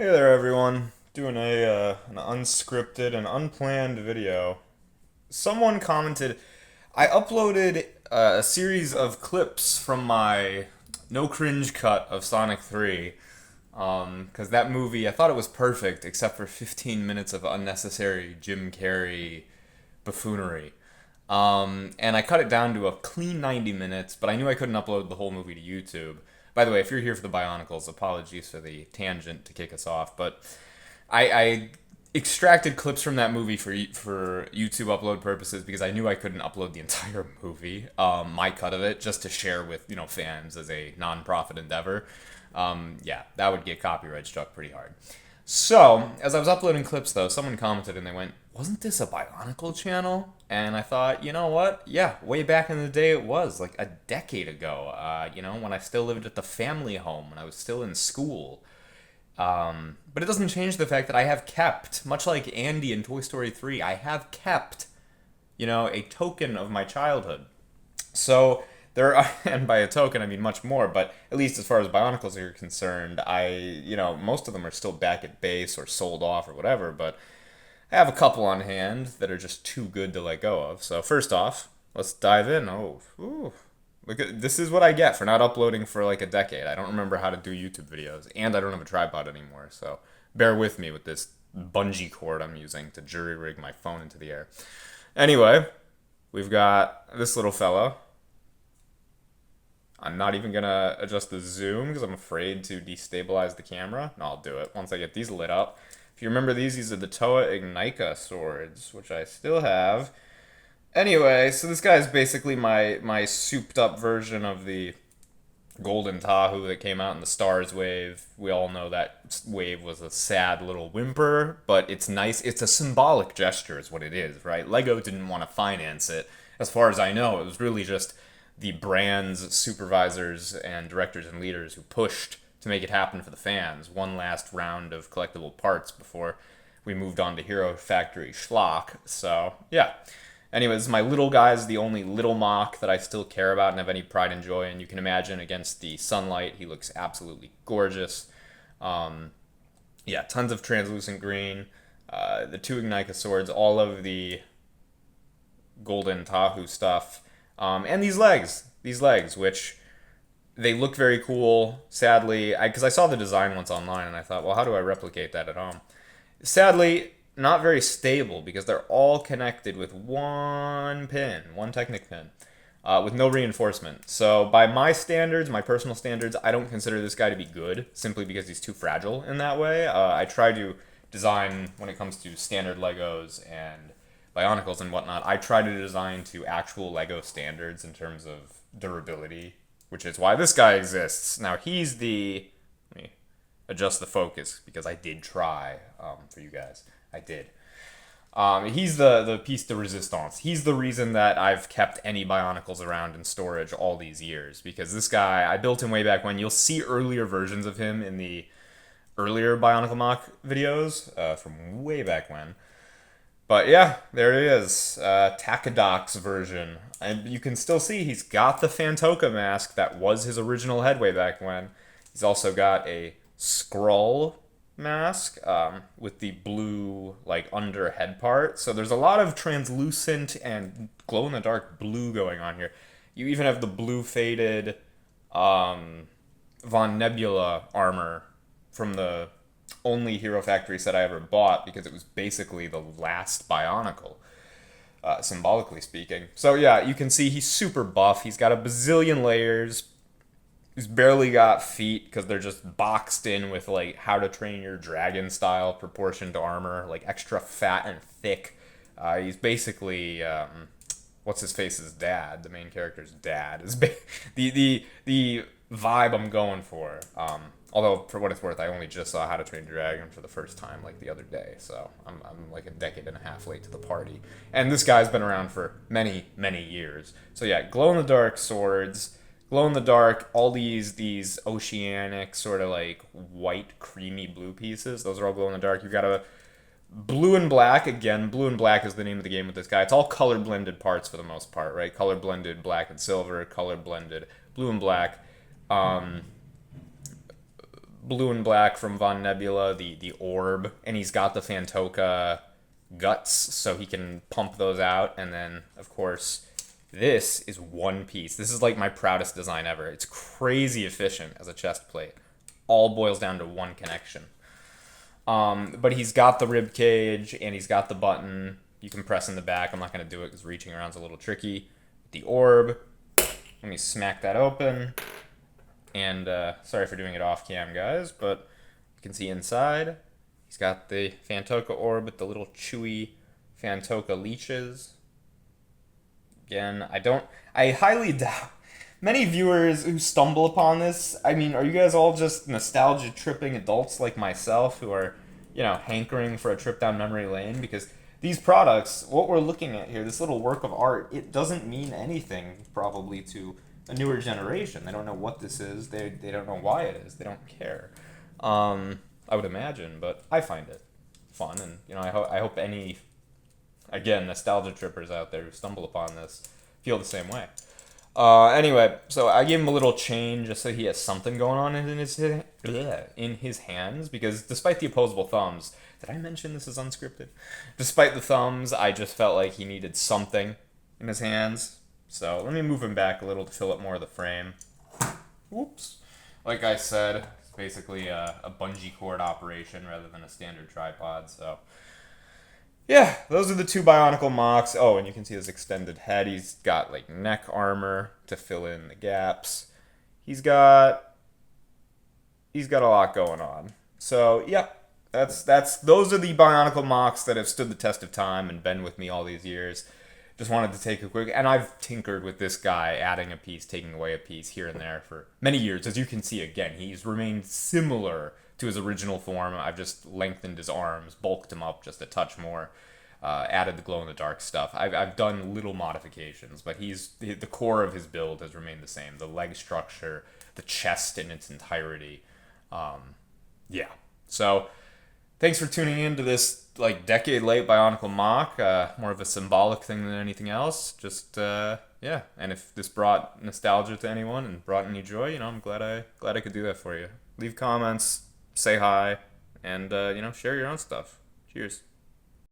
Hey there, everyone. Doing an unscripted and unplanned video. Someone commented, I uploaded a series of clips from my no cringe cut of Sonic 3. Because that movie, I thought it was perfect, except for 15 minutes of unnecessary Jim Carrey buffoonery. And I cut it down to a clean 90 minutes, but I knew I couldn't upload the whole movie to YouTube. By the way, if you're here for the Bionicles, apologies for the tangent to kick us off, but I extracted clips from that movie for YouTube upload purposes because I knew I couldn't upload the entire movie, my cut of it, just to share with fans as a non-profit endeavor. Yeah, that would get copyright struck pretty hard. So, as I was uploading clips though, someone commented and they went, "Wasn't this a Bionicle channel?" And I thought, you know what? Yeah, way back in the day it was, like a decade ago. When I still lived at the family home, when I was still in school. But it doesn't change the fact that I have kept, much like Andy in Toy Story 3, I have kept, a token of my childhood. So there are, and by a token I mean much more, but at least as far as Bionicles are concerned, most of them are still back at base or sold off or whatever, but I have a couple on hand that are just too good to let go of. So first off, let's dive in. Oh, ooh. This is what I get for not uploading for like a decade. I don't remember how to do YouTube videos, and I don't have a tripod anymore, so bear with me with this bungee cord I'm using to jury rig my phone into the air. Anyway, we've got this little fella. I'm not even gonna adjust the zoom because I'm afraid to destabilize the camera. No, I'll do it once I get these lit up. If you remember these are the Toa Ignica swords, which I still have. Anyway, so this guy is basically my souped up version of the Golden Tahu that came out in the Stars wave. We all know that wave was a sad little whimper, but it's nice. It's a symbolic gesture, is what it is, right? Lego didn't want to finance it. As far as I know, it was really just the brand's supervisors and directors and leaders who pushed to make it happen for the fans. One last round of collectible parts before we moved on to Hero Factory schlock. So, yeah. Anyways, my little guy is the only little MOC that I still care about and have any pride and joy in. You can imagine against the sunlight, he looks absolutely gorgeous. Yeah, tons of translucent green. The two Ignica swords, all of the Golden Tahu stuff. And these legs, which they look very cool. Sadly, because I saw the design once online and I thought, well, how do I replicate that at home? Sadly, not very stable because they're all connected with one pin, one Technic pin, with no reinforcement. So by my standards, my personal standards, I don't consider this guy to be good simply because he's too fragile in that way. I try to design, when it comes to standard Legos and Bionicles and whatnot, I try to design to actual Lego standards in terms of durability, which is why this guy exists. Now he's the, let me adjust the focus because I did try for you guys. I did. He's the piece de resistance. He's the reason that I've kept any Bionicles around in storage all these years, because this guy, I built him way back when. You'll see earlier versions of him in the earlier Bionicle MOC videos from way back when. But yeah, there he is, Takadox version. And you can still see he's got the Fantoka mask that was his original head way back when. He's also got a Skrull mask with the blue like under head part. So there's a lot of translucent and glow in the dark blue going on here. You even have the blue faded Von Nebula armor from the only Hero Factory set I ever bought because it was basically the last Bionicle, symbolically speaking. So yeah, you can see he's super buff. He's got a bazillion layers. He's barely got feet because they're just boxed in with like How to Train Your Dragon style proportion to armor, like extra fat and thick. He's basically what's his face's dad, the main character's dad is the vibe I'm going for. Although for what it's worth, I only just saw How to Train Your Dragon for the first time like the other day, so I'm like a decade and a half late to the party. And this guy's been around for many years. So yeah, glow in the dark swords. Glow in the dark, all these oceanic sort of like white creamy blue pieces. Those are all glow in the dark. You've got a blue and black. Again, blue and black is the name of the game with this guy. It's all color blended parts for the most part, right? Color blended black and silver, color blended blue and black. blue and black from Von Nebula, the orb, and he's got the Fantoka guts, so he can pump those out. And then, of course, this is one piece. This is like my proudest design ever. It's crazy efficient as a chest plate. All boils down to one connection. But he's got the rib cage and he's got the button you can press in the back. I'm not going to do it because reaching around is a little tricky. The orb. Let me smack that open. And sorry for doing it off cam, guys, but you can see inside. He's got the Fantoka orb with the little chewy Fantoka leeches. Again, I highly doubt many viewers who stumble upon this. I mean, are you guys all just nostalgia tripping adults like myself who are, hankering for a trip down memory lane? Because these products, what we're looking at here, this little work of art, it doesn't mean anything probably to a newer generation. They don't know what this is. They don't know why it is. They don't care. I would imagine, but I find it fun, and I hope any, again, nostalgia trippers out there who stumble upon this feel the same way. Anyway, so I gave him a little chain just so he has something going on in his hands, because despite the opposable thumbs, did I mention this is unscripted? Despite the thumbs, I just felt like he needed something in his hands. So let me move him back a little to fill up more of the frame. Whoops. Like I said, it's basically a bungee cord operation rather than a standard tripod, so yeah, those are the two Bionicle MOCs. Oh, and you can see his extended head. He's got like neck armor to fill in the gaps. He's got a lot going on. So yeah, those are the Bionicle MOCs that have stood the test of time and been with me all these years. Just wanted to take a quick, and I've tinkered with this guy, adding a piece, taking away a piece here and there for many years. As you can see, again, he's remained similar to his original form. I've just lengthened his arms, bulked him up just a touch more, added the glow-in-the-dark stuff. I've done little modifications, but the core of his build has remained the same. The leg structure, the chest in its entirety. Yeah. So thanks for tuning in to this decade-late Bionicle MOC. More of a symbolic thing than anything else. Just yeah. And if this brought nostalgia to anyone and brought any joy, I'm glad I could do that for you. Leave comments, say hi, and share your own stuff. Cheers.